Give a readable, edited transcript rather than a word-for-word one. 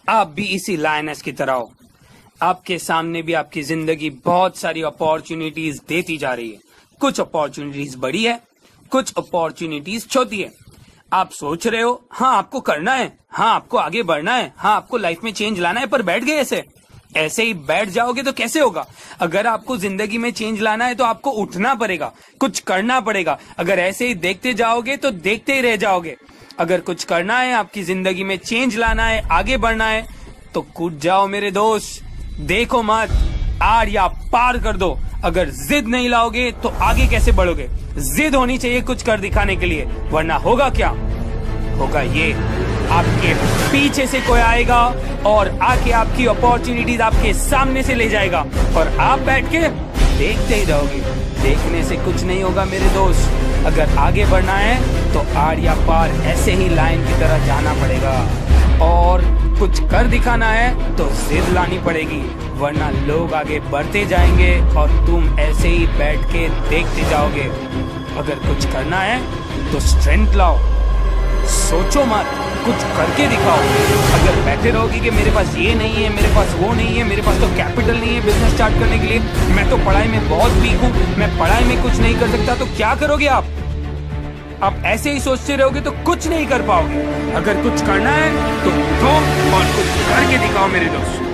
आप भी इसी लायनेस की तरह हो। आपके सामने भी आपकी जिंदगी बहुत सारी अपॉर्चुनिटीज देती जा रही है। कुछ अपॉर्चुनिटीज बड़ी है, कुछ अपॉर्चुनिटीज छोटी है। आप सोच रहे हो हाँ आपको करना है, हाँ आपको आगे बढ़ना है, हाँ आपको लाइफ में चेंज लाना है, पर बैठ गए ऐसे ही बैठ जाओगे तो कैसे होगा। अगर आपको जिंदगी में चेंज लाना है तो आपको उठना पड़ेगा, कुछ करना पड़ेगा। अगर ऐसे ही देखते जाओगे तो देखते ही रह जाओगे। अगर कुछ करना है, आपकी जिंदगी में चेंज लाना है, आगे बढ़ना है, तो कूद जाओ मेरे दोस्त। देखो मत, आड़ या पार कर दो। अगर जिद नहीं लाओगे तो आगे कैसे बढ़ोगे। जिद होनी चाहिए कुछ कर दिखाने के लिए, वरना होगा क्या, होगा ये, आपके पीछे से कोई आएगा और आके आपकी अपॉर्चुनिटीज आपके सामने से ले जाएगा और आप बैठ के देखते ही रहोगे। देखने से कुछ नहीं होगा मेरे दोस्त। अगर आगे बढ़ना है तो आड़ या पार ऐसे ही लाइन की तरह जाना पड़ेगा, और कुछ कर दिखाना है तो जिद लानी पड़ेगी, वरना लोग आगे बढ़ते जाएंगे और तुम ऐसे ही बैठ के देखते जाओगे। अगर कुछ करना है तो स्ट्रेंथ लाओ, सोचो मत, कुछ करके दिखाओ। अगर बैठे रहोगे कि मेरे पास ये नहीं है, मेरे पास वो नहीं है, मेरे पास तो कैपिटल नहीं है बिजनेस स्टार्ट करने के लिए, मैं तो पढ़ाई में बहुत वीक हूँ, मैं पढ़ाई में कुछ नहीं कर सकता, तो क्या करोगे आप ऐसे ही सोचते रहोगे तो कुछ नहीं कर पाओगे। अगर कुछ करना है तो और कुछ करके दिखाओ मेरे दोस्त।